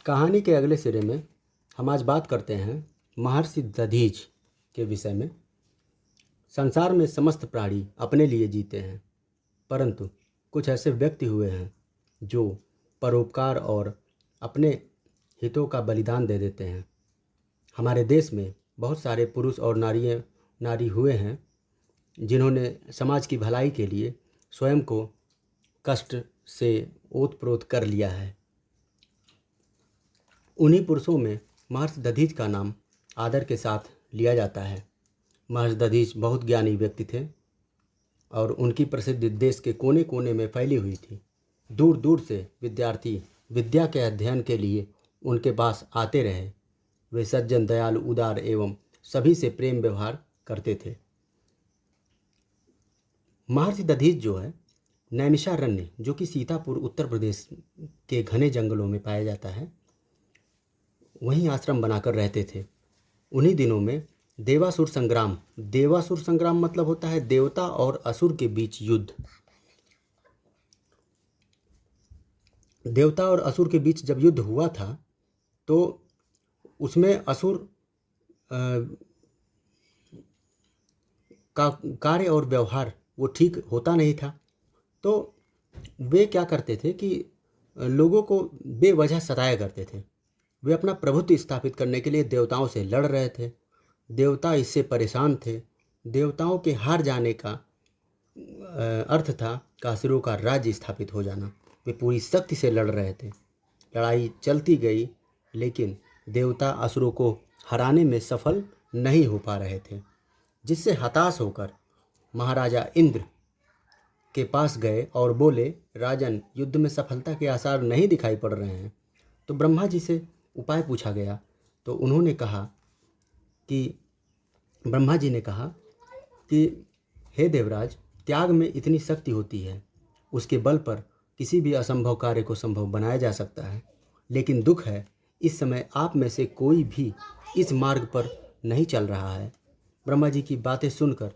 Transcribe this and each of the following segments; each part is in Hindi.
कहानी के अगले सिरे में हम आज बात करते हैं महर्षि दधीच के विषय में। संसार में समस्त प्राणी अपने लिए जीते हैं, परंतु कुछ ऐसे व्यक्ति हुए हैं जो परोपकार और अपने हितों का बलिदान दे देते हैं। हमारे देश में बहुत सारे पुरुष और नारी हुए हैं जिन्होंने समाज की भलाई के लिए स्वयं को कष्ट से ओतप्रोत कर लिया है। उन्हीं पुरुषों में महर्षि दधीच का नाम आदर के साथ लिया जाता है। महर्षि दधीच बहुत ज्ञानी व्यक्ति थे और उनकी प्रसिद्धि देश के कोने कोने में फैली हुई थी। दूर दूर से विद्यार्थी विद्या के अध्ययन के लिए उनके पास आते रहे। वे सज्जन, दयालु, उदार एवं सभी से प्रेम व्यवहार करते थे। महर्षि दधीच जो है नैमिषारण्य, जो कि सीतापुर उत्तर प्रदेश के घने जंगलों में पाया जाता है, वहीं आश्रम बनाकर रहते थे। उन्हीं दिनों में देवासुर संग्राम मतलब होता है देवता और असुर के बीच युद्ध। देवता और असुर के बीच जब युद्ध हुआ था तो उसमें असुर का कार्य और व्यवहार वो ठीक होता नहीं था। तो वे क्या करते थे कि लोगों को बेवजह सताया करते थे। वे अपना प्रभुत्व स्थापित करने के लिए देवताओं से लड़ रहे थे। देवता इससे परेशान थे। देवताओं के हार जाने का अर्थ था कि असुरों का राज्य स्थापित हो जाना। वे पूरी शक्ति से लड़ रहे थे। लड़ाई चलती गई, लेकिन देवता असुरों को हराने में सफल नहीं हो पा रहे थे, जिससे हताश होकर महाराजा इंद्र के पास गए और बोले, राजन, युद्ध में सफलता के आसार नहीं दिखाई पड़ रहे हैं। तो ब्रह्मा जी से उपाय पूछा गया तो उन्होंने कहा कि ब्रह्मा जी ने कहा कि हे देवराज, त्याग में इतनी शक्ति होती है, उसके बल पर किसी भी असंभव कार्य को संभव बनाया जा सकता है। लेकिन दुख है, इस समय आप में से कोई भी इस मार्ग पर नहीं चल रहा है। ब्रह्मा जी की बातें सुनकर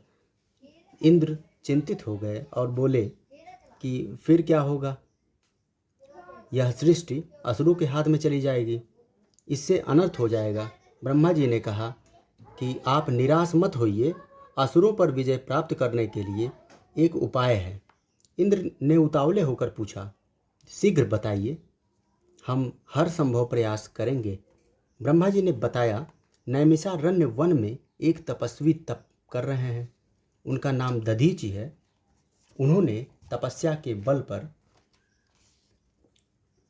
इंद्र चिंतित हो गए और बोले कि फिर क्या होगा? यह सृष्टि असुरों के हाथ में चली जाएगी, इससे अनर्थ हो जाएगा। ब्रह्मा जी ने कहा कि आप निराश मत होइए, असुरों पर विजय प्राप्त करने के लिए एक उपाय है। इंद्र ने उतावले होकर पूछा, शीघ्र बताइए, हम हर संभव प्रयास करेंगे। ब्रह्मा जी ने बताया, नैमिषारण्य वन में एक तपस्वी तप कर रहे हैं। उनका नाम दधीच ही है। उन्होंने तपस्या के बल पर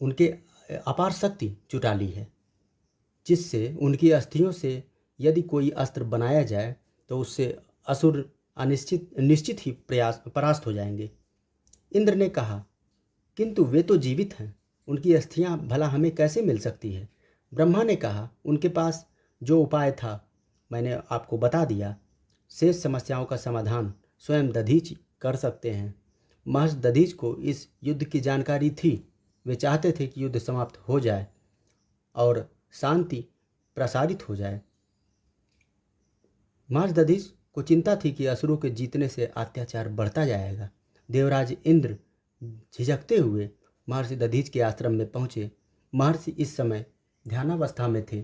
उनके अपार शक्ति जुटा ली है, जिससे उनकी अस्थियों से यदि कोई अस्त्र बनाया जाए तो उससे असुर निश्चित ही परास्त हो जाएंगे। इंद्र ने कहा, किंतु वे तो जीवित हैं, उनकी अस्थियां भला हमें कैसे मिल सकती है? ब्रह्मा ने कहा, उनके पास जो उपाय था मैंने आपको बता दिया। शेष समस्याओं का समाधान स्वयं दधीच कर सकते हैं। महर्षि दधीच को इस युद्ध की जानकारी थी। वे चाहते थे कि युद्ध समाप्त हो जाए और शांति प्रसारित हो जाए। महर्षि दधीच को चिंता थी कि असुरों के जीतने से अत्याचार बढ़ता जाएगा। देवराज इंद्र झिझकते हुए महर्षि दधीच के आश्रम में पहुँचे। महर्षि इस समय ध्यानावस्था में थे।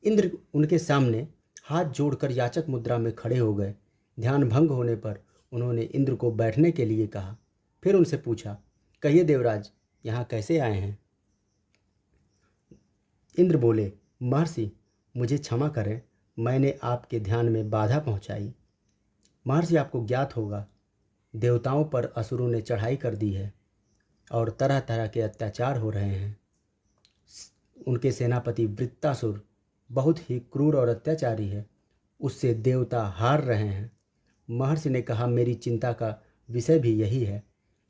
इंद्र उनके सामने हाथ जोड़कर याचक मुद्रा में खड़े हो गए। ध्यान भंग होने पर उन्होंने इंद्र को बैठने के लिए कहा। फिर उनसे पूछा, कहिए देवराज, यहाँ कैसे आए हैं? इंद्र बोले, महर्षि, मुझे क्षमा करें, मैंने आपके ध्यान में बाधा पहुँचाई। महर्षि, आपको ज्ञात होगा, देवताओं पर असुरों ने चढ़ाई कर दी है और तरह तरह के अत्याचार हो रहे हैं। उनके सेनापति वृत्तासुर बहुत ही क्रूर और अत्याचारी है, उससे देवता हार रहे हैं। महर्षि ने कहा, मेरी चिंता का विषय भी यही है।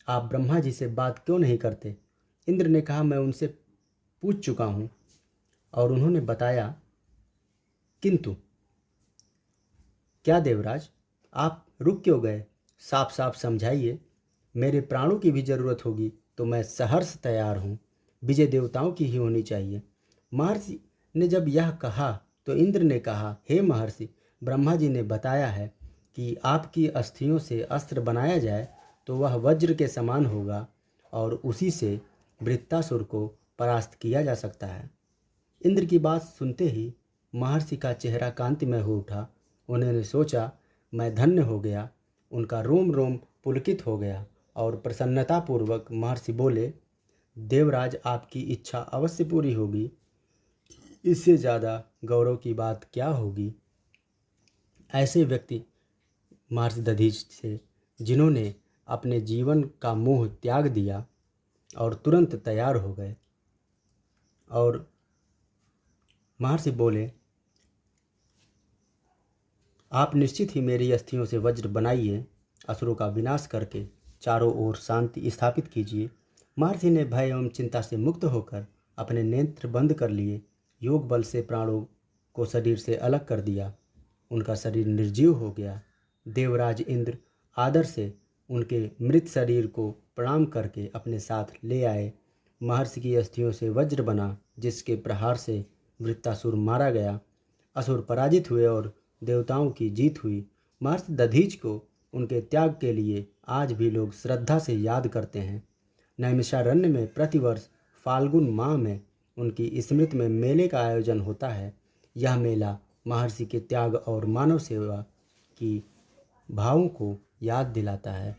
आप ब्रह्मा जी से बात क्यों नहीं करते? इंद्र ने कहा, मैं उनसे पूछ चुका हूँ और उन्होंने बताया। किंतु क्या देवराज, आप रुक क्यों गए? साफ साफ समझाइए। मेरे प्राणों की भी जरूरत होगी तो मैं सहर्ष तैयार हूँ। विजय देवताओं की ही होनी चाहिए। महर्षि ने जब यह कहा तो इंद्र ने कहा, हे महर्षि, ब्रह्मा जी ने बताया है कि आपकी अस्थियों से अस्त्र बनाया जाए तो वह वज्र के समान होगा और उसी से वृत्तासुर को परास्त किया जा सकता है। इंद्र की बात सुनते ही महर्षि का चेहरा कांतिमय हो उठा। उन्होंने सोचा, मैं धन्य हो गया। उनका रोम रोम पुलकित हो गया और प्रसन्नतापूर्वक महर्षि बोले, देवराज, आपकी इच्छा अवश्य पूरी होगी। इससे ज़्यादा गौरव की बात क्या होगी। ऐसे व्यक्ति महर्षि दधीच थे जिन्होंने अपने जीवन का मोह त्याग दिया और तुरंत तैयार हो गए। और महर्षि बोले, आप निश्चित ही मेरी अस्थियों से वज्र बनाइए, असुरों का विनाश करके चारों ओर शांति स्थापित कीजिए। महर्षि ने भय एवं चिंता से मुक्त होकर अपने नेत्र बंद कर लिए। योग बल से प्राणों को शरीर से अलग कर दिया। उनका शरीर निर्जीव हो गया। देवराज इंद्र आदर से उनके मृत शरीर को प्रणाम करके अपने साथ ले आए। महर्षि की अस्थियों से वज्र बना, जिसके प्रहार से वृत्तासुर मारा गया। असुर पराजित हुए और देवताओं की जीत हुई। महर्षि दधीच को उनके त्याग के लिए आज भी लोग श्रद्धा से याद करते हैं। नैमिषारण्य में प्रतिवर्ष फाल्गुन माह में उनकी स्मृति में मेले का आयोजन होता है। यह मेला महर्षि के त्याग और मानव सेवा की भावों को याद दिलाता है।